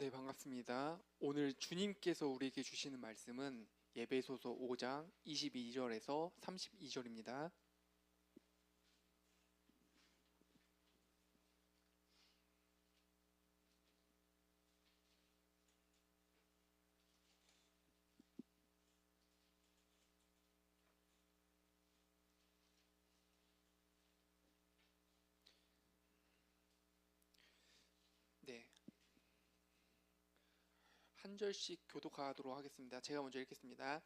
네, 반갑습니다. 오늘 주님께서 우리에게 주시는 말씀은 에베소서 5장 22절에서 32절입니다. 네, 한 절씩 교독하도록 하겠습니다. 제가 먼저 읽겠습니다.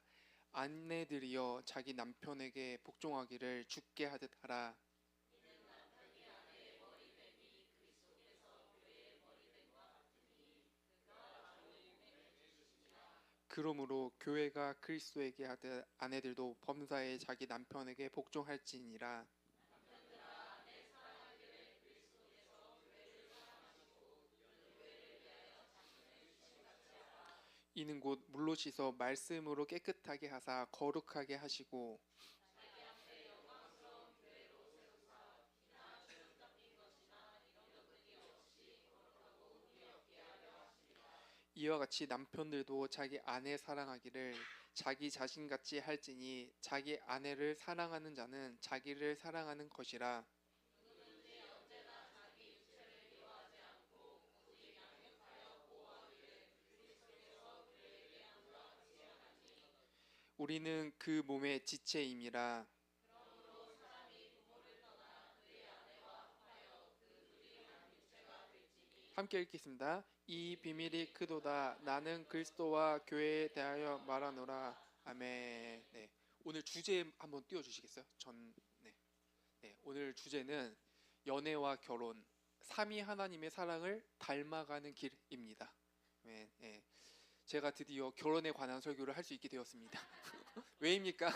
아내들이여 자기 남편에게 복종하기를 주께 하듯 하라. 그러므로 교회가 그리스도에게 하듯 아내들도 범사에 자기 남편에게 복종할지니라. 이는 곧 물로 씻어 말씀으로 깨끗하게 하사 거룩하게 하시고 이와 같이 남편들도 자기 아내 사랑하기를 자기 자신같이 할지니 자기 아내를 사랑하는 자는 자기를 사랑하는 것이라. 우리는 그 몸의 지체임이라. 함께 읽겠습니다. 이 비밀이 크도다. 나는 그리스도와 교회에 대하여 말하노라. 아멘. 네. 오늘 주제 한번 띄워주시겠어요? 네. 네. 오늘 주제는 연애와 결혼, 삼위 하나님의 사랑을 닮아가는 길입니다. 네. 네. 제가 드디어 결혼에 관한 설교를 할 수 있게 되었습니다. 왜입니까?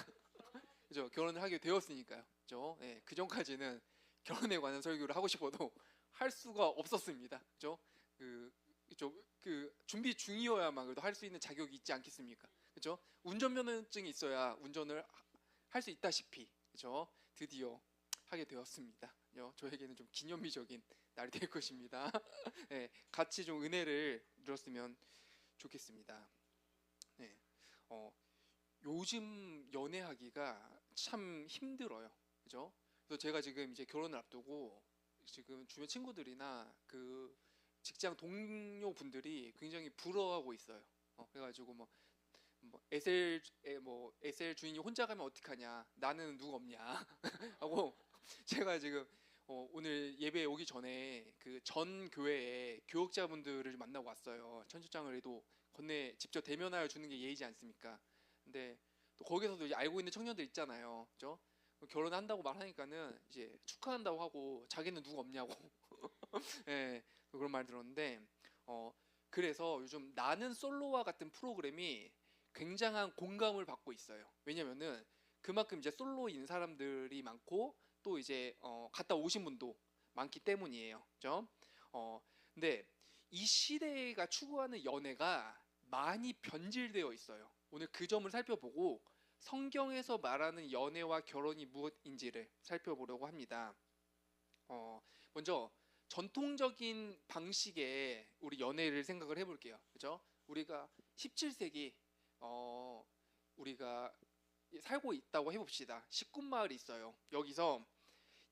그죠? 결혼을 하게 되었으니까요. 그죠? 네. 그 전까지는 결혼에 관한 설교를 하고 싶어도 할 수가 없었습니다. 그죠? 그, 그 준비 중이어야만 그래도 할 수 있는 자격이 있지 않겠습니까? 그죠? 운전면허증이 있어야 운전을 할 수 있다시피, 그죠? 드디어 하게 되었습니다. 그죠? 저에게는 좀 기념비적인 날이 될 것입니다. 네, 같이 좀 은혜를 누렸으면 좋겠습니다. 네, 요즘 연애하기가 참 힘들어요. 그죠? 그래서 제가 지금 이제 결혼을 앞두고 지금 주변 친구들이나 그 직장 동료 분들이 굉장히 부러워하고 있어요. 그래가지고 SL 주인이 혼자 가면 어떡하냐, 나는 누구 없냐 하고 제가 지금 오늘 예배 오기 전에 그 전 교회에 교역자분들을 만나고 왔어요. 천주장을 해도 건네 직접 대면하여 주는 게 예의지 않습니까? 근데 또 거기서도 이제 알고 있는 청년들 있잖아요, 그죠? 결혼한다고 말하니까는 이제 축하한다고 하고 자기는 누구 없냐고 예, 그런 말 들었는데 어, 그래서 요즘 나는 솔로와 같은 프로그램이 굉장한 공감을 받고 있어요. 왜냐면은 그만큼 이제 솔로인 사람들이 많고 또 이제 갔다 오신 분도 많기 때문이에요. 그죠? 어, 근데 이 시대가 추구하는 연애가 많이 변질되어 있어요. 오늘 그 점을 살펴보고 성경에서 말하는 연애와 결혼이 무엇인지를 살펴보려고 합니다. 먼저 전통적인 방식의 우리 연애를 생각을 해볼게요. 그죠? 우리가 17세기 우리가 살고 있다고 해봅시다. 시꾼마을이 있어요. 여기서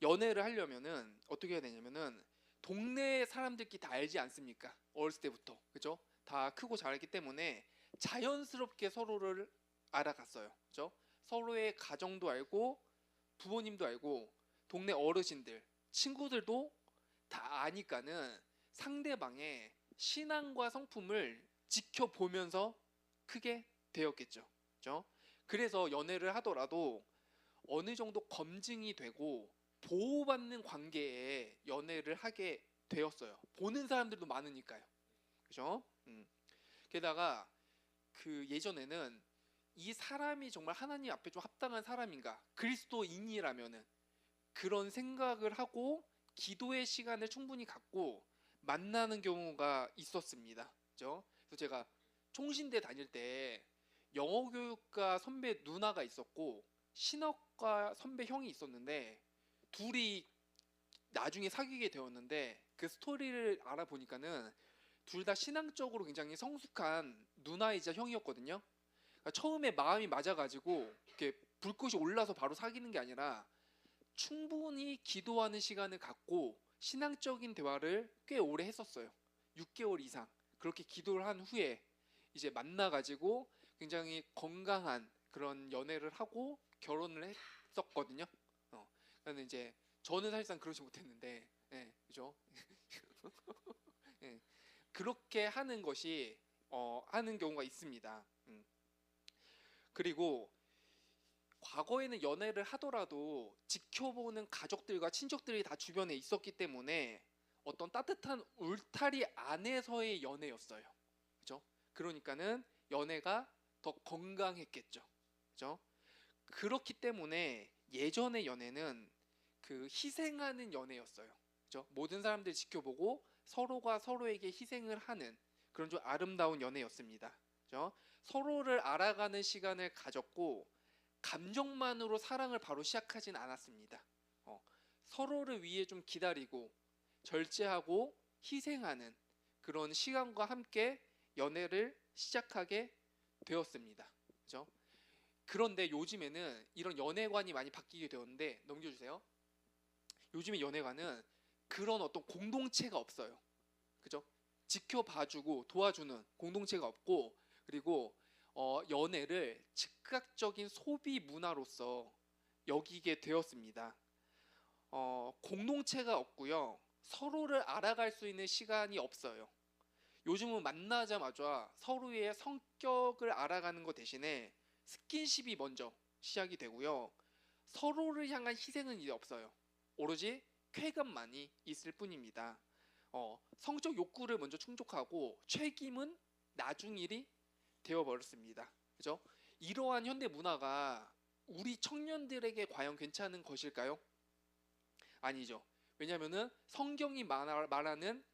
연애를 하려면은 어떻게 해야 되냐면은 동네 사람들끼리 다 알지 않습니까? 어렸을 때부터. 그죠? 다 크고 자랐기 때문에 자연스럽게 서로를 알아갔어요. 그죠? 서로의 가정도 알고 부모님도 알고 동네 어르신들, 친구들도 다 아니까는 상대방의 신앙과 성품을 지켜보면서 크게 되었겠죠. 그죠? 그래서 연애를 하더라도 어느 정도 검증이 되고 보호받는 관계에 연애를 하게 되었어요. 보는 사람들도 많으니까요. 그죠? 게다가 그 예전에는 이 사람이 정말 하나님 앞에 좀 합당한 사람인가, 그리스도인이라면은 그런 생각을 하고 기도의 시간을 충분히 갖고 만나는 경우가 있었습니다. 그죠? 그래서 제가 총신대 다닐 때 영어 교육과 선배 누나가 있었고 신학과 선배 형이 있었는데 둘이 나중에 사귀게 되었는데 그 스토리를 알아보니까는 둘 다 신앙적으로 굉장히 성숙한 누나이자 형이었거든요. 그러니까 처음에 마음이 맞아가지고 이렇게 불꽃이 올라서 바로 사귀는 게 아니라 충분히 기도하는 시간을 갖고 신앙적인 대화를 꽤 오래 했었어요. 6개월 이상 그렇게 기도를 한 후에 이제 만나가지고 굉장히 건강한 그런 연애를 하고 결혼을 했었거든요. 그런데 이제 저는 사실상 그러지 못했는데, 예, 그죠? 예, 그렇게 하는 것이 하는 경우가 있습니다. 그리고 과거에는 연애를 하더라도 지켜보는 가족들과 친척들이 다 주변에 있었기 때문에 어떤 따뜻한 울타리 안에서의 연애였어요. 그죠? 그러니까는 연애가 더 건강했겠죠. 그죠? 그렇기 때문에 예전의 연애는 그 희생하는 연애였어요. 그죠? 모든 사람들 지켜보고 서로가 서로에게 희생을 하는 그런 좀 아름다운 연애였습니다. 그죠? 서로를 알아가는 시간을 가졌고 감정만으로 사랑을 바로 시작하진 않았습니다. 서로를 위해 좀 기다리고 절제하고 희생하는 그런 시간과 함께 연애를 시작하게 되었습니다. 그죠? 그런데 요즘에는 이런 연애관이 많이 바뀌게 되었는데 넘겨주세요. 요즘의 연애관은 그런 어떤 공동체가 없어요. 그죠? 지켜봐주고 도와주는 공동체가 없고 그리고 연애를 즉각적인 소비 문화로서 여기게 되었습니다. 공동체가 없고요. 서로를 알아갈 수 있는 시간이 없어요. 요즘은 만나자마자 서로의 성격을 알아가는 것 대신에 스킨십이 먼저 시작이 되고요. 서로를 향한 희생은 이제 없어요. 오로지 쾌감만이 있을 뿐입니다. 성적 욕구를 먼저 충족하고 책임은 나중 일이 되어버렸습니다. 그죠? 이러한 현대 문화가 우리 청년들에게 과연 괜찮은 것일까요? 아니죠. 왜냐하면 성경이 말하는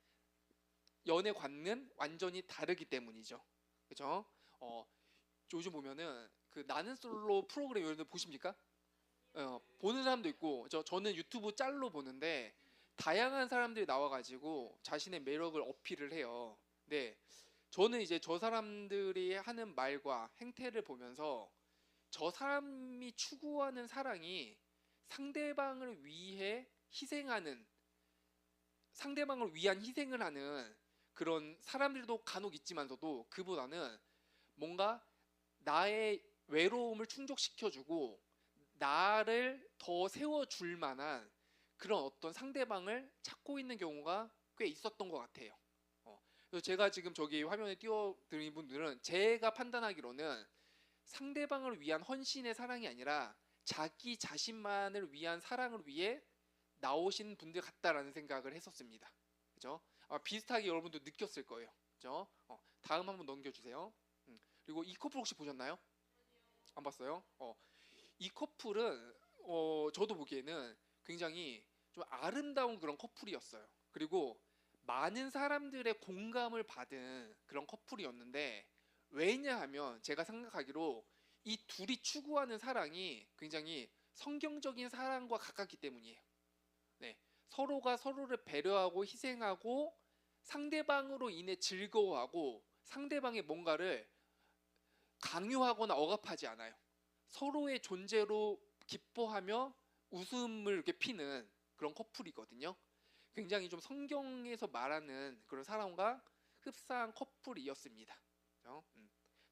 연애관은 완전히 다르기 때문이죠. 그죠? 요즘 보면은 그 나는 솔로 프로그램 여러분들 보십니까? 보는 사람도 있고 저는 유튜브 짤로 보는데 다양한 사람들이 나와가지고 자신의 매력을 어필을 해요. 네, 저는 이제 저 사람들이 하는 말과 행태를 보면서 저 사람이 추구하는 사랑이 상대방을 위해 희생하는 상대방을 위한 희생을 하는 그런 사람들도 간혹 있지만서도 그보다는 뭔가 나의 외로움을 충족시켜주고 나를 더 세워줄 만한 그런 어떤 상대방을 찾고 있는 경우가 꽤 있었던 것 같아요. 그래서 제가 지금 저기 화면에 띄워드린 분들은 제가 판단하기로는 상대방을 위한 헌신의 사랑이 아니라 자기 자신만을 위한 사랑을 위해 나오신 분들 같다라는 생각을 했었습니다. 그죠? 비슷하게 여러분도 느꼈을 거예요. 그죠? 다음 한번 넘겨주세요. 그리고 이 커플 혹시 보셨나요? 안 봤어요? 이 커플은 저도 보기에는 굉장히 좀 아름다운 그런 커플이었어요. 그리고 많은 사람들의 공감을 받은 그런 커플이었는데 왜냐하면 제가 생각하기로 이 둘이 추구하는 사랑이 굉장히 성경적인 사랑과 가깝기 때문이에요. 네, 서로가 서로를 배려하고 희생하고 상대방으로 인해 즐거워하고 상대방의 뭔가를 강요하거나 억압하지 않아요. 서로의 존재로 기뻐하며 웃음을 이렇게 피는 그런 커플이거든요. 굉장히 좀 성경에서 말하는 그런 사랑과 흡사한 커플이었습니다.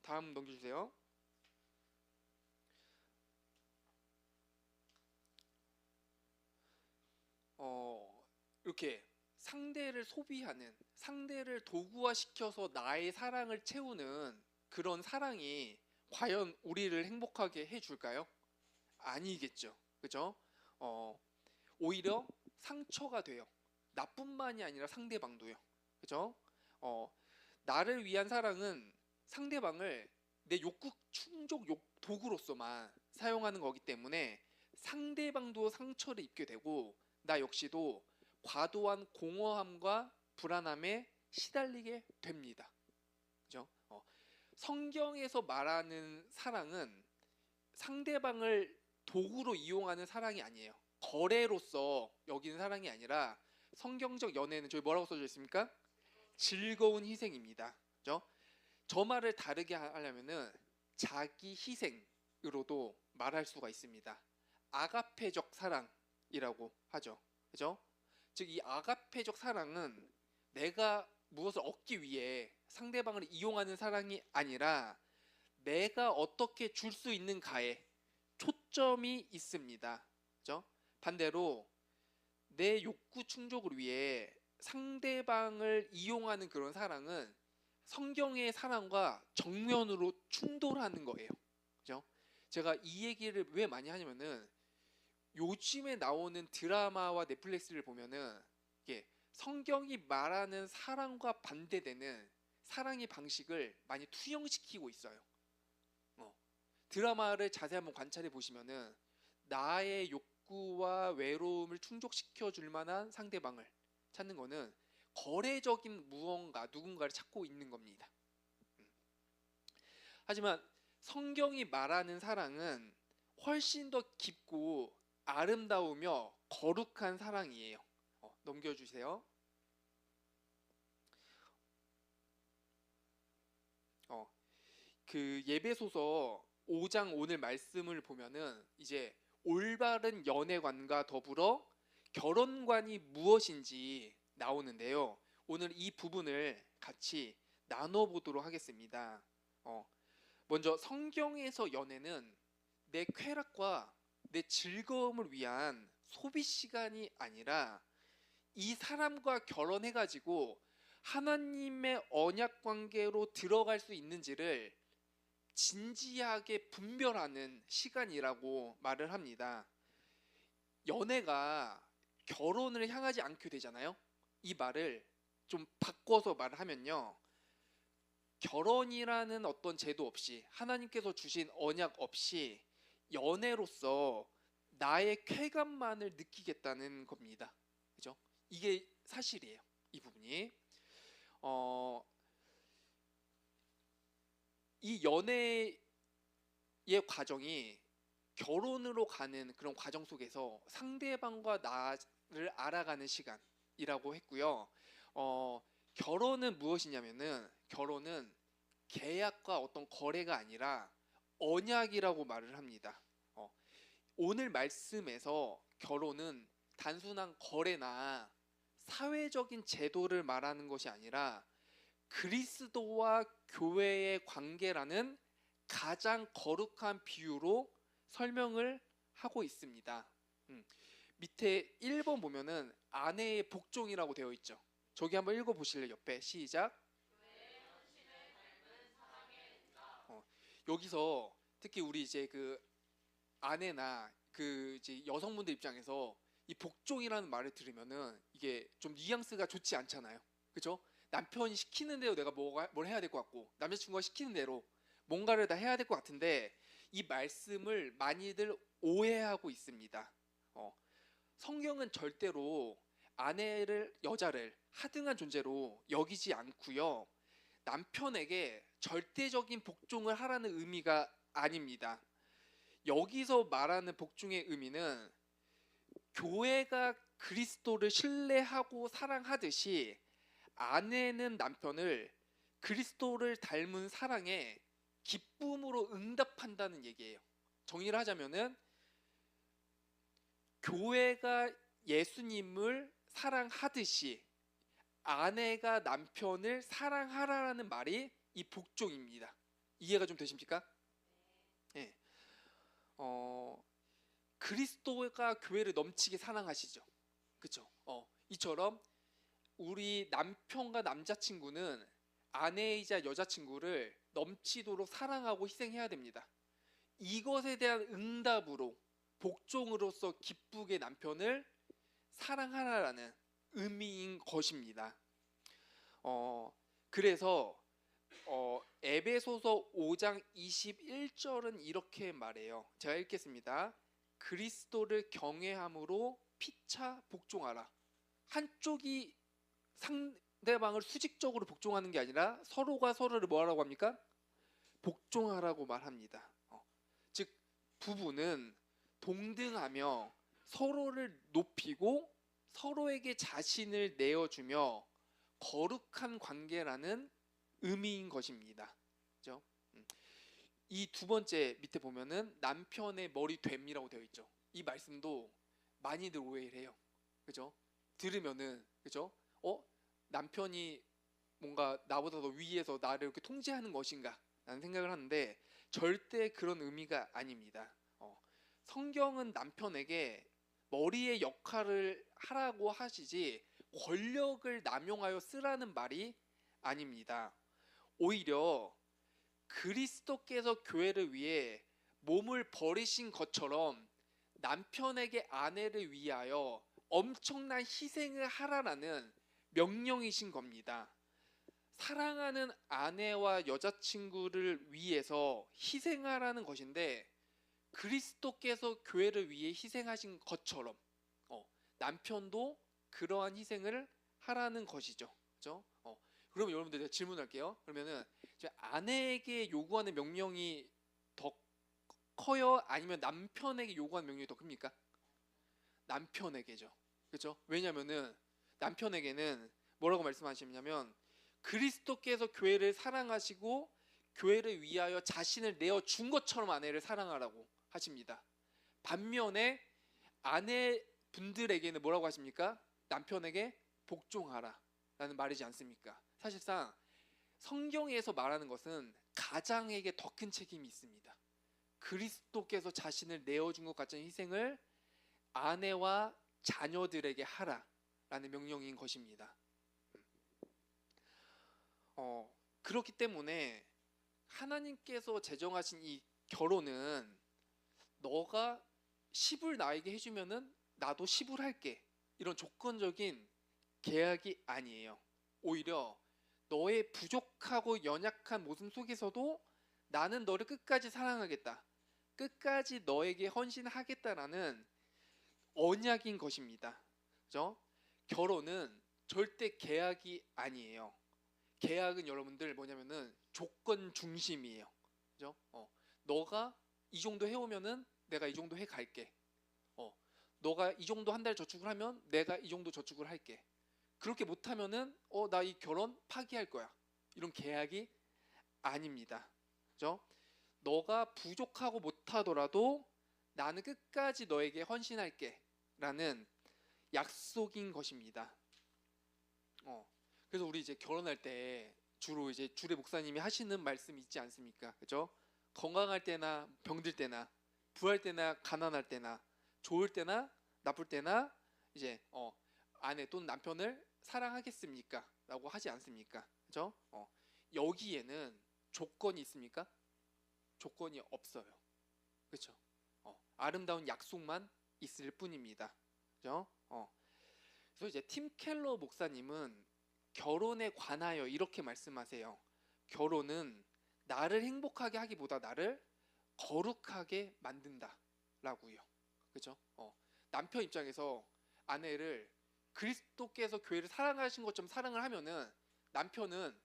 다음 넘겨주세요. 이렇게 상대를 소비하는, 상대를 도구화시켜서 나의 사랑을 채우는 그런 사랑이 과연 우리를 행복하게 해줄까요? 아니겠죠. 그죠? 오히려 상처가 돼요. 나뿐만이 아니라 상대방도요. 그죠? 나를 위한 사랑은 상대방을 내 욕구 충족 도구로서만 사용하는 거기 때문에 상대방도 상처를 입게 되고 나 역시도 과도한 공허함과 불안함에 시달리게 됩니다. 그죠? 성경에서 말하는 사랑은 상대방을 도구로 이용하는 사랑이 아니에요. 거래로서 여기는 사랑이 아니라 성경적 연애는 저기 뭐라고 써져 있습니까? 즐거운 희생입니다. 그죠? 저 말을 다르게 하려면은 자기 희생으로도 말할 수가 있습니다. 아가페적 사랑이라고 하죠. 그죠? 즉 이 아가페적 사랑은 내가 무엇을 얻기 위해 상대방을 이용하는 사랑이 아니라 내가 어떻게 줄 수 있는가에 초점이 있습니다. 그죠? 반대로 내 욕구 충족을 위해 상대방을 이용하는 그런 사랑은 성경의 사랑과 정면으로 충돌하는 거예요. 그죠? 제가 이 얘기를 왜 많이 하냐면은 요즘에 나오는 드라마와 넷플릭스를 보면은 이게 성경이 말하는 사랑과 반대되는 사랑의 방식을 많이 투영시키고 있어요. 드라마를 자세히 한번 관찰해 보시면은 나의 욕구와 외로움을 충족시켜 줄 만한 상대방을 찾는 거는 거래적인 무언가 누군가를 찾고 있는 겁니다. 하지만 성경이 말하는 사랑은 훨씬 더 깊고 아름다우며 거룩한 사랑이에요. 넘겨주세요. 그 예배소서 5장 오늘 말씀을 보면은 이제 올바른 연애관과 더불어 결혼관이 무엇인지 나오는데요. 오늘 이 부분을 같이 나눠보도록 하겠습니다. 먼저 성경에서 연애는 내 쾌락과 내 즐거움을 위한 소비 시간이 아니라 이 사람과 결혼해가지고 하나님의 언약 관계로 들어갈 수 있는지를 진지하게 분별하는 시간이라고 말을 합니다. 연애가 결혼을 향하지 않게 되잖아요. 이 말을 좀 바꿔서 말을 하면요. 결혼이라는 어떤 제도 없이 하나님께서 주신 언약 없이 연애로서 나의 쾌감만을 느끼겠다는 겁니다. 그죠? 이게 사실이에요. 이 부분이. 이 연애의 과정이 결혼으로 가는 그런 과정 속에서 상대방과 나를 알아가는 시간이라고 했고요. 결혼은 무엇이냐면은 결혼은 계약과 어떤 거래가 아니라 언약이라고 말을 합니다. 오늘 말씀에서 결혼은 단순한 거래나 사회적인 제도를 말하는 것이 아니라 그리스도와 교회의 관계라는 가장 거룩한 비유로 설명을 하고 있습니다. 밑에 1번 보면은 아내의 복종이라고 되어 있죠. 저기 한번 읽어보실래요? 옆에 시작. 여기서 특히 우리 이제 그 아내나 그 이제 여성분들 입장에서 이 복종이라는 말을 들으면은 이게 좀 뉘앙스가 좋지 않잖아요. 그죠? 남편이 시키는 대로 내가 뭘 해야 될 것 같고 남자친구가 시키는 대로 뭔가를 다 해야 될 것 같은데 이 말씀을 많이들 오해하고 있습니다. 성경은 절대로 여자를 하등한 존재로 여기지 않고요. 남편에게 절대적인 복종을 하라는 의미가 아닙니다. 여기서 말하는 복종의 의미는 교회가 그리스도를 신뢰하고 사랑하듯이 아내는 남편을 그리스도를 닮은 사랑에 기쁨으로 응답한다는 얘기예요. 정리를 하자면은 교회가 예수님을 사랑하듯이 아내가 남편을 사랑하라는 말이 이 복종입니다. 이해가 좀 되십니까? 네. 그리스도가 교회를 넘치게 사랑하시죠. 그렇죠? 이처럼 우리 남편과 남자친구는 아내이자 여자친구를 넘치도록 사랑하고 희생해야 됩니다. 이것에 대한 응답으로 복종으로서 기쁘게 남편을 사랑하라는 의미인 것입니다. 그래서 에베소서 5장 21절은 이렇게 말해요. 제가 읽겠습니다. 그리스도를 경외함으로 피차 복종하라. 한쪽이 상대방을 수직적으로 복종하는 게 아니라 서로가 서로를 뭐하라고 합니까? 복종하라고 말합니다. 즉 부부는 동등하며 서로를 높이고 서로에게 자신을 내어주며 거룩한 관계라는 의미인 것입니다. 그죠? 이 두 번째 밑에 보면은 남편의 머리됨이라고 되어 있죠. 이 말씀도 많이들 오해를 해요. 그죠? 들으면은 그죠? 남편이 뭔가 나보다 더 위에서 나를 이렇게 통제하는 것인가? 라는 생각을 하는데 절대 그런 의미가 아닙니다. 성경은 남편에게 머리의 역할을 하라고 하시지 권력을 남용하여 쓰라는 말이 아닙니다. 오히려 그리스도께서 교회를 위해 몸을 버리신 것처럼 남편에게 아내를 위하여 엄청난 희생을 하라라는 명령이신 겁니다. 사랑하는 아내와 여자친구를 위해서 희생하라는 것인데 그리스도께서 교회를 위해 희생하신 것처럼 남편도 그러한 희생을 하라는 것이죠. 그죠? 그러면 여러분들 제가 질문할게요. 그러면은 아내에게 요구하는 명령이 더 커요? 아니면 남편에게 요구하는 명령이 더 큽니까? 남편에게죠. 그렇죠? 왜냐면은 남편에게는 뭐라고 말씀하시냐면 그리스도께서 교회를 사랑하시고 교회를 위하여 자신을 내어 준 것처럼 아내를 사랑하라고 하십니다. 반면에 아내분들에게는 뭐라고 하십니까? 남편에게 복종하라 라는 말이지 않습니까? 사실상 성경에서 말하는 것은 가장에게 더 큰 책임이 있습니다. 그리스도께서 자신을 내어준 것 같은 희생을 아내와 자녀들에게 하라라는 명령인 것입니다. 그렇기 때문에 하나님께서 제정하신 이 결혼은 너가 10을 나에게 해주면은 나도 10을 할게 이런 조건적인 계약이 아니에요. 오히려 너의 부족하고 연약한 모습 속에서도 나는 너를 끝까지 사랑하겠다. 끝까지 너에게 헌신하겠다라는 언약인 것입니다. 그죠? 결혼은 절대 계약이 아니에요. 계약은 여러분들 뭐냐면은 조건 중심이에요. 그죠? 너가 이 정도 해오면은 내가 이 정도 해 갈게. 너가 이 정도 한 달 저축을 하면 내가 이 정도 저축을 할게. 그렇게 못하면은 나 이 결혼 파기할 거야. 이런 계약이 아닙니다. 그죠? 너가 부족하고 못하더라도 나는 끝까지 너에게 헌신할게 라는 약속인 것입니다. 그래서 우리 이제 결혼할 때 주로 이제 주례 목사님이 하시는 말씀 있지 않습니까? 그죠? 건강할 때나 병들 때나 부할 때나 가난할 때나 좋을 때나 나쁠 때나 이제 아내 또는 남편을 사랑하겠습니까? 라고 하지 않습니까? 그죠? 여기에는 조건이 있습니까? 조건이 없어요. 그렇죠? 아름다운 약속만 있을 뿐입니다. 그죠? 그래서 이제 팀 켈러 목사님은 결혼에 관하여 이렇게 말씀하세요. 결혼은 나를 행복하게 하기보다 나를 거룩하게 만든다라고요. 그렇죠? 남편 입장에서 아내를 그리스도께서 교회를 사랑하신 것처럼 사랑을 하면은 남편은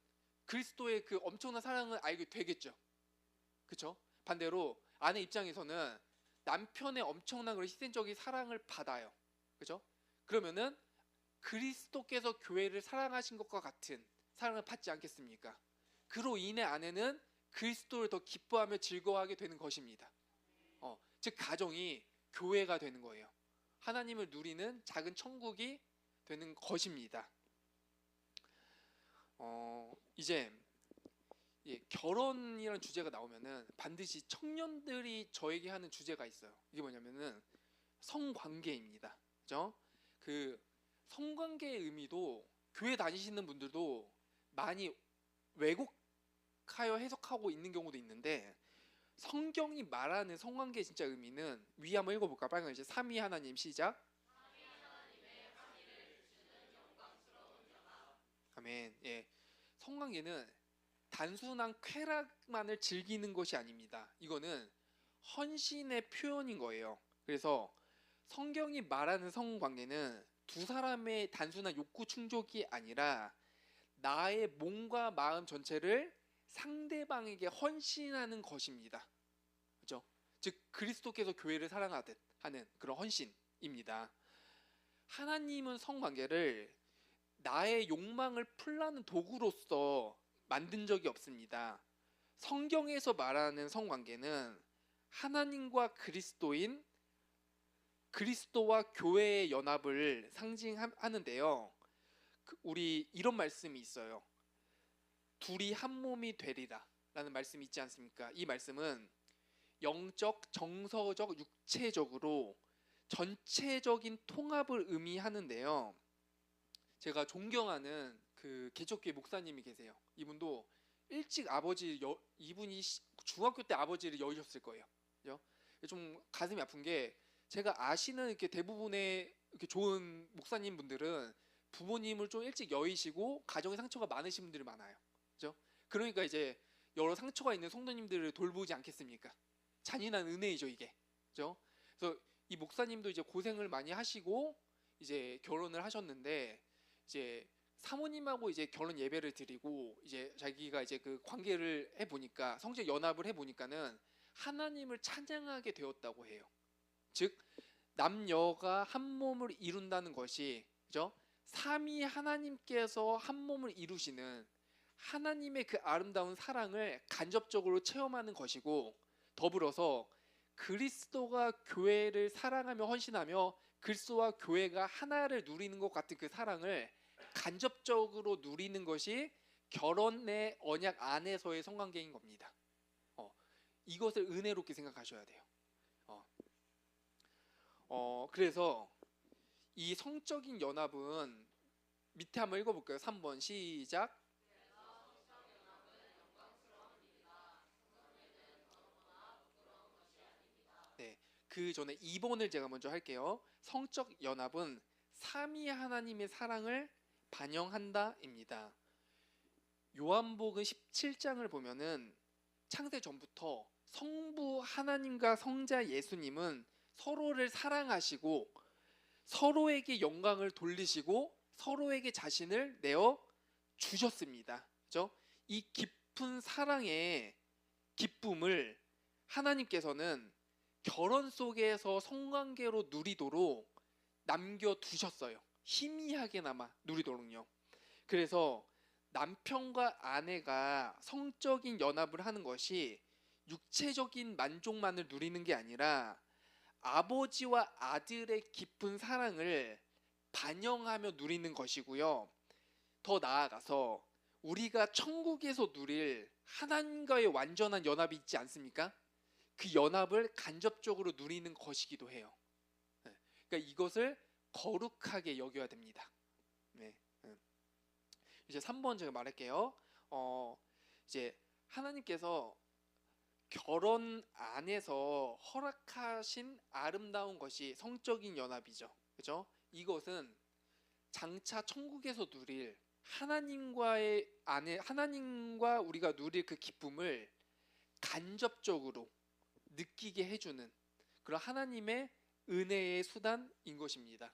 그리스도의 그 엄청난 사랑을 알게 되겠죠. 그렇죠? 반대로 아내 입장에서는 남편의 엄청난 그런 희생적인 사랑을 받아요. 그렇죠? 그러면은 그리스도께서 교회를 사랑하신 것과 같은 사랑을 받지 않겠습니까? 그로 인해 아내는 그리스도를 더 기뻐하며 즐거워하게 되는 것입니다. 즉 가정이 교회가 되는 거예요. 하나님을 누리는 작은 천국이 되는 것입니다. 이제 결혼이라는 주제가 나오면은 반드시 청년들이 저에게 하는 주제가 있어요. 이게 뭐냐면은 성관계입니다. 그죠? 그 성관계의 의미도 교회 다니시는 분들도 많이 왜곡하여 해석하고 있는 경우도 있는데 성경이 말하는 성관계의 진짜 의미는 위에 한번 읽어볼까? 빨간 글씨 삼위 하나님 시작. 아멘. 예, 성관계는 단순한 쾌락만을 즐기는 것이 아닙니다. 이거는 헌신의 표현인 거예요. 그래서 성경이 말하는 성관계는 두 사람의 단순한 욕구 충족이 아니라 나의 몸과 마음 전체를 상대방에게 헌신하는 것입니다. 그렇죠? 즉 그리스도께서 교회를 사랑하듯 하는 그런 헌신입니다. 하나님은 성관계를 나의 욕망을 풀라는 도구로서 만든 적이 없습니다. 성경에서 말하는 성관계는 하나님과 그리스도인 그리스도와 교회의 연합을 상징하는데요. 우리 이런 말씀이 있어요. 둘이 한 몸이 되리라 라는 말씀이 있지 않습니까? 이 말씀은 영적, 정서적, 육체적으로 전체적인 통합을 의미하는데요. 제가 존경하는 그 개척교회 목사님이 계세요. 이분도 일찍 이분이 중학교 때 아버지를 여의셨을 거예요. 그죠? 좀 가슴이 아픈 게, 제가 아시는 이렇게 대부분의 이렇게 좋은 목사님 분들은 부모님을 좀 일찍 여의시고 가정의 상처가 많으신 분들이 많아요. 그죠? 그러니까 이제 여러 상처가 있는 성도님들을 돌보지 않겠습니까? 잔인한 은혜이죠, 이게. 그죠? 그래서 이 목사님도 이제 고생을 많이 하시고 이제 결혼을 하셨는데, 이제 사모님하고 이제 결혼 예배를 드리고 이제 자기가 이제 그 관계를 해 보니까, 성적 연합을 해 보니까는 하나님을 찬양하게 되었다고 해요. 즉 남녀가 한 몸을 이룬다는 것이, 그죠? 삼위 하나님께서 한 몸을 이루시는 하나님의 그 아름다운 사랑을 간접적으로 체험하는 것이고, 더불어서 그리스도가 교회를 사랑하며 헌신하며 그리스도와 교회가 하나를 누리는 것 같은 그 사랑을 간접적으로 누리는 것이 결혼의 언약 안에서의 성관계인 겁니다. 이것을 은혜롭게 생각하셔야 돼요. 그래서 이 성적인 연합은 밑에 한번 읽어볼까요? 3번 시작. 네, 그 전에 2번을 제가 먼저 할게요. 성적 연합은 삼위 하나님의 사랑을 반영한다입니다. 요한복음 17장을 보면은 창세 전부터 성부 하나님과 성자 예수님은 서로를 사랑하시고 서로에게 영광을 돌리시고 서로에게 자신을 내어 주셨습니다. 그죠? 이 깊은 사랑의 기쁨을 하나님께서는 결혼 속에서 성관계로 누리도록 남겨두셨어요. 희미하게나마 누리도록요. 그래서 남편과 아내가 성적인 연합을 하는 것이 육체적인 만족만을 누리는 게 아니라 아버지와 아들의 깊은 사랑을 반영하며 누리는 것이고요. 더 나아가서 우리가 천국에서 누릴 하나님과의 완전한 연합이 있지 않습니까? 그 연합을 간접적으로 누리는 것이기도 해요. 그러니까 이것을 거룩하게 여겨야 됩니다. 네. 이제 3번 제가 말할게요. 이제 하나님께서 결혼 안에서 허락하신 아름다운 것이 성적인 연합이죠. 그죠? 이것은 장차 천국에서 누릴 하나님과 우리가 누릴 그 기쁨을 간접적으로 느끼게 해주는 그런 하나님의 은혜의 수단인 것입니다.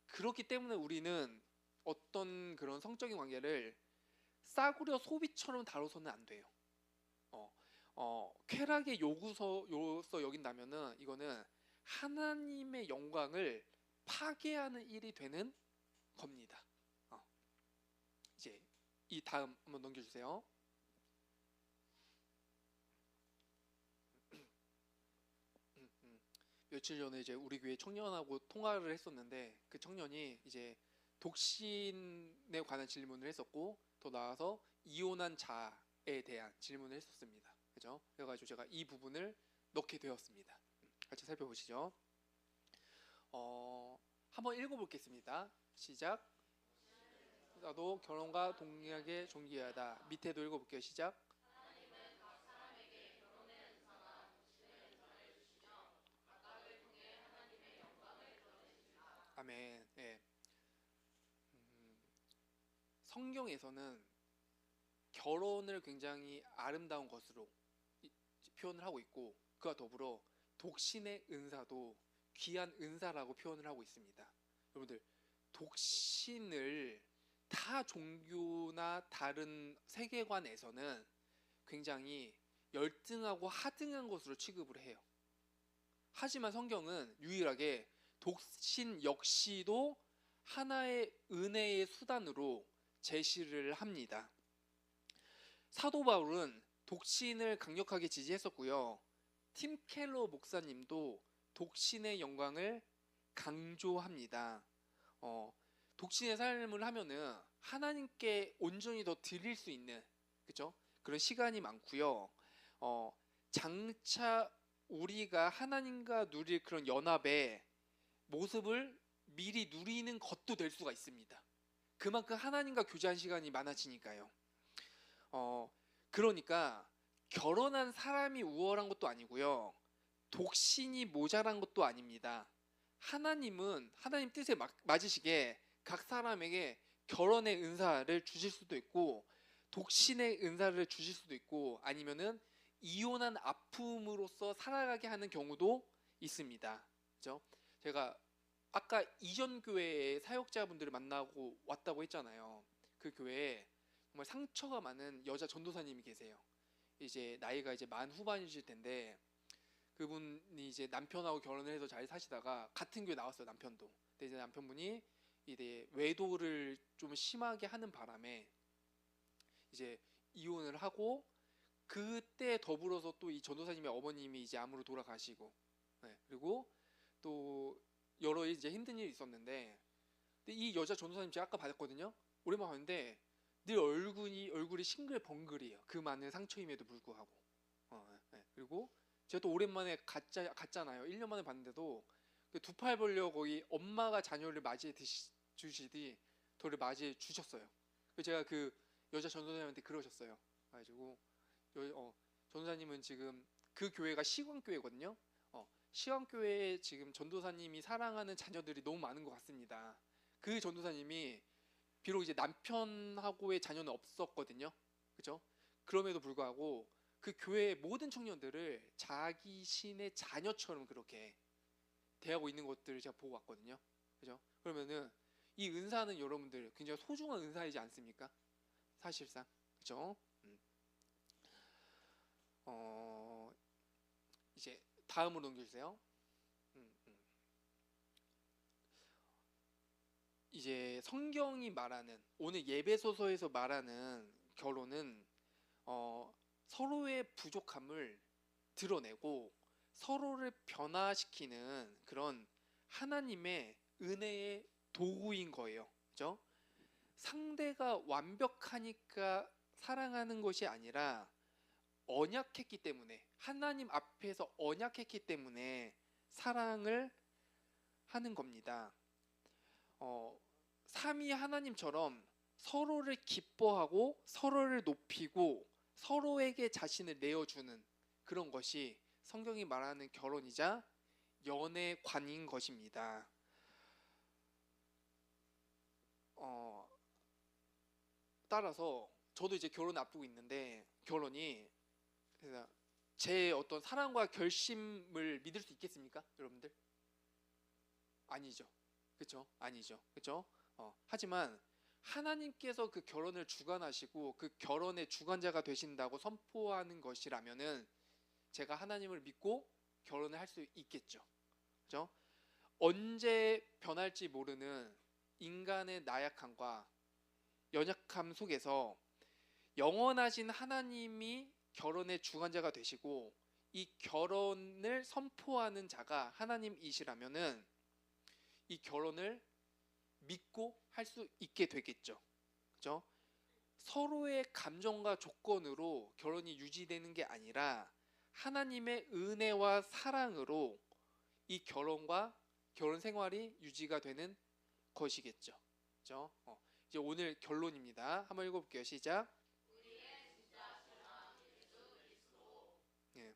그렇기 때문에 우리는 어떤 그런 성적인 관계를 싸구려 소비처럼 다뤄서는 안 돼요. 쾌락의 요구서로서 여긴다면은 이거는 하나님의 영광을 파괴하는 일이 되는 겁니다. 이제 이 다음 한번 넘겨주세요. 며칠 전에 이제 우리 교회 청년하고 통화를 했었는데, 그 청년이 이제 독신에 관한 질문을 했었고, 더 나아가서 이혼한 자에 대한 질문을 했었습니다. 그죠? 그래가지고 제가 이 부분을 넣게 되었습니다. 같이 살펴보시죠. 한번 읽어보겠습니다. 시작. 나도 결혼과 동일하게 존귀하다. 밑에도 읽어볼게요. 시작. 아멘. 네. 성경에서는 결혼을 굉장히 아름다운 것으로 표현을 하고 있고, 그와 더불어 독신의 은사도 귀한 은사라고 표현을 하고 있습니다. 여러분들, 독신을 타 종교나 다른 세계관에서는 굉장히 열등하고 하등한 것으로 취급을 해요. 하지만 성경은 유일하게 독신 역시도 하나의 은혜의 수단으로 제시를 합니다. 사도 바울은 독신을 강력하게 지지했었고요. 팀 켈러 목사님도 독신의 영광을 강조합니다. 독신의 삶을 하면은 하나님께 온전히 더 드릴 수 있는, 그죠? 그런 시간이 많고요. 장차 우리가 하나님과 누릴 그런 연합의 모습을 미리 누리는 것도 될 수가 있습니다. 그만큼 하나님과 교제한 시간이 많아지니까요. 그러니까 결혼한 사람이 우월한 것도 아니고요. 독신이 모자란 것도 아닙니다. 하나님은 하나님 뜻에 맞으시게 각 사람에게 결혼의 은사를 주실 수도 있고 독신의 은사를 주실 수도 있고 아니면은 이혼한 아픔으로써 살아가게 하는 경우도 있습니다. 그죠? 제가 아까 이전 교회의 사역자분들을 만나고 왔다고 했잖아요. 그 교회에 정말 상처가 많은 여자 전도사님이 계세요. 이제 나이가 이제 만 후반이실 텐데 그분이 이제 남편하고 결혼을 해서 잘 사시다가 같은 교회 나왔어요. 남편도. 근데 이제 남편분이 이제 외도를 좀 심하게 하는 바람에 이제 이혼을 하고 그때 더불어서 또 이 전도사님의 어머님이 이제 암으로 돌아가시고 네, 그리고 또 여러 이제 힘든 일이 있었는데 근데 이 여자 전도사님 제가 아까 받았거든요. 오랜만에 봤는데 늘 얼굴이 싱글벙글이에요. 그 많은 상처임에도 불구하고. 네. 그리고 제가 또 오랜만에 갔잖아요. 1년 만에 봤는데도 그 두 팔 벌려 거기 엄마가 자녀를 맞이해 주시듯이 저를 맞이해 주셨어요. 그래서 제가 그 여자 전도사님한테 그러셨어요. 그래가지고 전도사님은 지금 그 교회가 시광교회거든요. 시광교회에 지금 전도사님이 사랑하는 자녀들이 너무 많은 것 같습니다. 그 전도사님이 비록 이제 남편하고의 자녀는 없었거든요. 그죠? 그럼에도 불구하고 그 교회의 모든 청년들을 자기 신의 자녀처럼 그렇게 대하고 있는 것들을 제가 보고 왔거든요. 그죠? 그러면은 이 은사는 여러분들 굉장히 소중한 은사이지 않습니까? 사실상. 그죠? 이제 다음으로 넘겨주세요. 이제 성경이 말하는 오늘 예배소서에서 말하는 결혼은 서로의 부족함을 드러내고 서로를 변화시키는 그런 하나님의 은혜의 도구인 거예요. 그죠? 상대가 완벽하니까 사랑하는 것이 아니라 언약했기 때문에 하나님 앞에서 언약했기 때문에 사랑을 하는 겁니다. 삼위 하나님처럼 서로를 기뻐하고 서로를 높이고 서로에게 자신을 내어주는 그런 것이 성경이 말하는 결혼이자 연애관인 것입니다. 따라서 저도 이제 결혼 앞두고 있는데 결혼이 제 어떤 사랑과 결심을 믿을 수 있겠습니까, 여러분들? 아니죠. 그렇죠? 아니죠. 그렇죠? 하지만 하나님께서 그 결혼을 주관하시고 그 결혼의 주관자가 되신다고 선포하는 것이라면은 제가 하나님을 믿고 결혼을 할 수 있겠죠. 그죠? 언제 변할지 모르는 인간의 나약함과 연약함 속에서 영원하신 하나님이 결혼의 주관자가 되시고 이 결혼을 선포하는 자가 하나님이시라면은 이 결혼을 믿고 할 수 있게 되겠죠. 그죠? 서로의 감정과 조건으로 결혼이 유지되는 게 아니라 하나님의 은혜와 사랑으로 이 결혼과 결혼 생활이 유지가 되는 것이겠죠. 그죠? 이제 오늘 결론입니다. 한번 읽어볼게요. 시작. 예.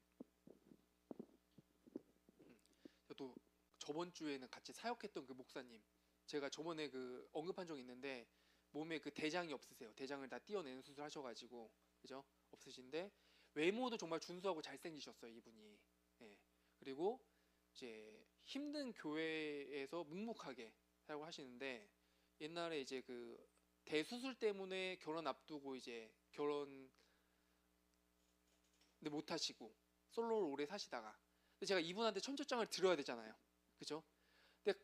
저도 저번 주에는 같이 사역했던 그 목사님, 제가 저번에 그 언급한 적 있는데 몸에 그 대장이 없으세요. 대장을 다 띄어내는 수술 하셔가지고 그죠? 없으신데 외모도 정말 준수하고 잘생기셨어요, 이분이. 예. 그리고 이제 힘든 교회에서 묵묵하게 살고 하시는데 옛날에 이제 그 대수술 때문에 결혼 앞두고 이제 결혼 못 하시고 솔로로 오래 사시다가 근데 제가 이분한테 청첩장을 드려야 되잖아요. 그죠? 근데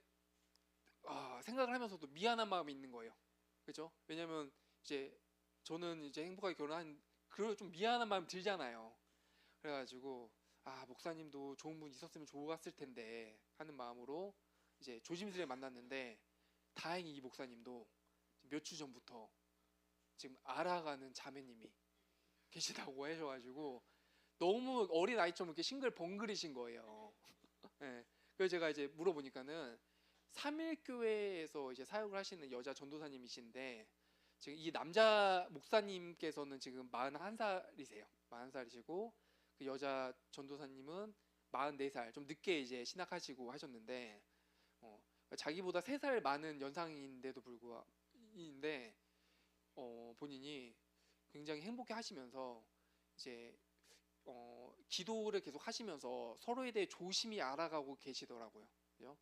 생각을 하면서도 미안한 마음이 있는 거예요. 그죠? 왜냐면 이제 저는 이제 행복하게 결혼한 그런 좀 미안한 마음 들잖아요. 그래가지고 목사님도 좋은 분 있었으면 좋았을 텐데 하는 마음으로 이제 조심스레 만났는데 다행히 이 목사님도 몇 주 전부터 지금 알아가는 자매님이 계시다고 하셔가지고 너무 어린 아이처럼 이렇게 싱글벙글이신 거예요. 네. 그래서 제가 이제 물어보니까는 삼일교회에서 이제 사역을 하시는 여자 전도사님이신데 지금 이 남자 목사님께서는 지금 41살이세요. 41살이시고 그 여자 전도사님은 44살 좀 늦게 이제 신학하시고 하셨는데 자기보다 3살 많은 연상인데도 불구하고인데 본인이 굉장히 행복해 하시면서 이제 기도를 계속 하시면서 서로에 대해 조심히 알아가고 계시더라고요. 그죠?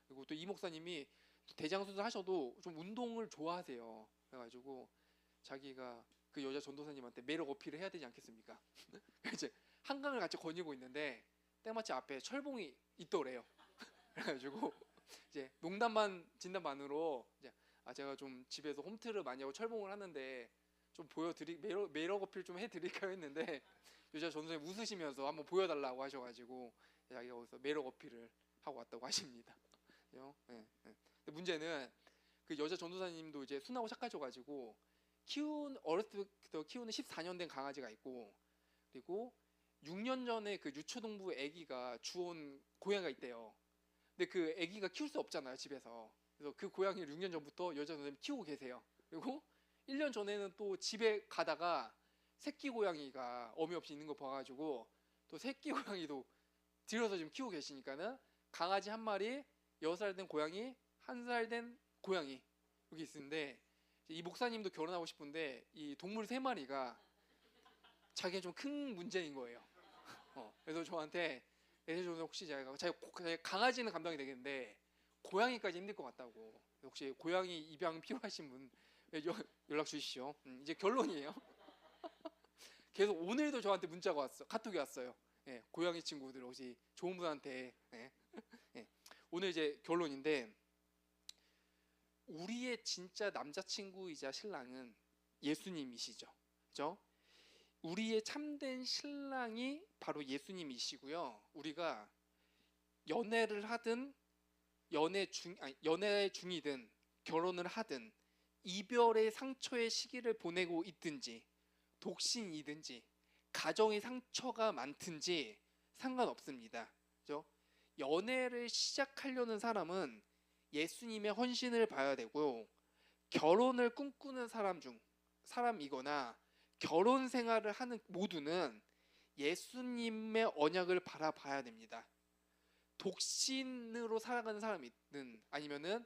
그리고 또 이 목사님이 대장수술 하셔도 좀 운동을 좋아하세요. 그래가지고 자기가 그 여자 전도사님한테 매력 어필을 해야 되지 않겠습니까? 이제 한강을 같이 거니고 있는데 때마침 앞에 철봉이 있더래요. 그래가지고 이제 농담반 진담반으로 이제 제가 좀 집에서 홈트를 많이 하고 철봉을 하는데 좀 매력 어필 좀 해드릴까요 했는데 여자 전도사님 웃으시면서 한번 보여달라고 하셔가지고 자기가 거기서 매력 어필을 하고 왔다고 하십니다. 그죠? 네, 네. 근데 문제는 그 여자 전도사님도 이제 순하고 착하셔가지고 어렸을 때부터 키우는 14년 된 강아지가 있고 그리고 6년 전에 그 유초동부 아기가 주온 고양이가 있대요. 근데 그 아기가 키울 수 없잖아요 집에서. 그래서 그 고양이를 6년 전부터 여자 선생님이 키우고 계세요. 그리고 1년 전에는 또 집에 가다가 새끼 고양이가 어미 없이 있는 거 봐가지고 또 새끼 고양이도 들여서 지금 키우고 계시니까는 강아지 한 마리, 6살 된 고양이, 1살 된 고양이 여기 있는데 이 목사님도 결혼하고 싶은데 이 동물 3마리가 자기는 좀 큰 문제인 거예요. 그래서 저한테 혹시 제가 강아지는 감당이 되겠는데 고양이까지 힘들 것 같다고 혹시 고양이 입양 필요하신 분 연락 주십시오. 이제 결론이에요. 계속 오늘도 저한테 문자가 왔어, 카톡이 왔어요. 예, 고양이 친구들 혹시 좋은 분한테 예. 예. 오늘 이제 결론인데 우리의 진짜 남자친구이자 신랑은 예수님이시죠. 그죠? 우리의 참된 신랑이 바로 예수님이시고요. 우리가 연애를 하든 연애 중이든 결혼을 하든 이별의 상처의 시기를 보내고 있든지 독신이든지 가정의 상처가 많든지 상관없습니다. 그죠? 연애를 시작하려는 사람은 예수님의 헌신을 봐야 되고 결혼을 꿈꾸는 사람이거나 결혼 생활을 하는 모두는 예수님의 언약을 바라봐야 됩니다. 독신으로 살아가는 사람이든 아니면은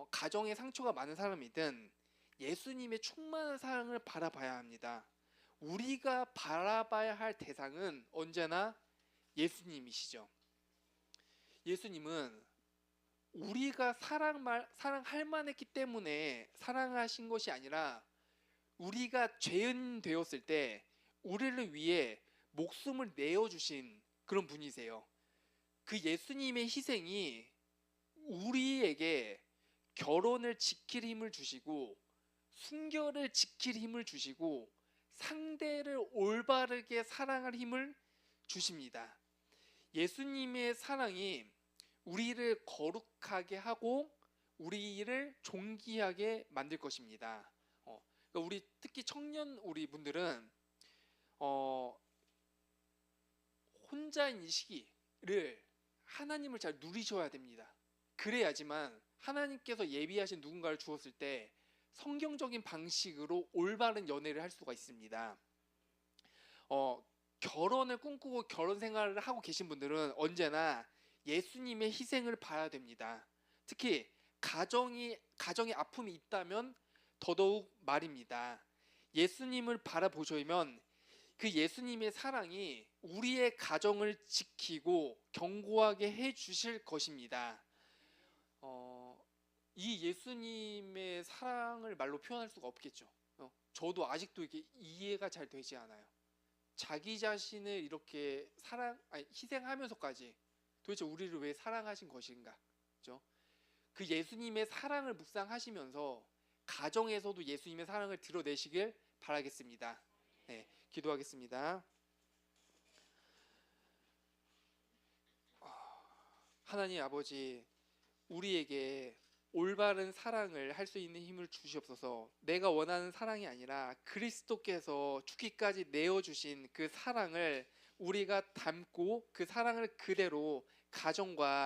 가정에 상처가 많은 사람이든 예수님의 충만한 사랑을 바라봐야 합니다. 우리가 바라봐야 할 대상은 언제나 예수님이시죠. 예수님은 우리가 사랑할 만했기 때문에 사랑하신 것이 아니라 우리가 죄인 되었을 때 우리를 위해 목숨을 내어주신 그런 분이세요. 그 예수님의 희생이 우리에게 결혼을 지킬 힘을 주시고 순결을 지킬 힘을 주시고 상대를 올바르게 사랑할 힘을 주십니다. 예수님의 사랑이 우리를 거룩하게 하고 우리를 존귀하게 만들 것입니다. 그러니까 우리 특히 청년 우리 분들은 혼자인 이 시기를 하나님을 잘 누리셔야 됩니다. 그래야지만 하나님께서 예비하신 누군가를 주었을 때 성경적인 방식으로 올바른 연애를 할 수가 있습니다. 결혼을 꿈꾸고 결혼 생활을 하고 계신 분들은 언제나 예수님의 희생을 봐야 됩니다. 특히 가정에 아픔이 있다면 더더욱 말입니다. 예수님을 바라보시면 그 예수님의 사랑이 우리의 가정을 지키고 견고하게 해주실 것입니다. 이 예수님의 사랑을 말로 표현할 수가 없겠죠. 저도 아직도 이렇게 이해가 잘 되지 않아요. 자기 자신을 이렇게 희생하면서까지 도대체 우리를 왜 사랑하신 것인가? 그죠? 그 예수님의 사랑을 묵상하시면서 가정에서도 예수님의 사랑을 드러내시길 바라겠습니다. 네, 기도하겠습니다. 하나님 아버지, 우리에게 올바른 사랑을 할 수 있는 힘을 주시옵소서. 내가 원하는 사랑이 아니라 그리스도께서 죽기까지 내어주신 그 사랑을 우리가 담고 그 사랑을 그대로 가정과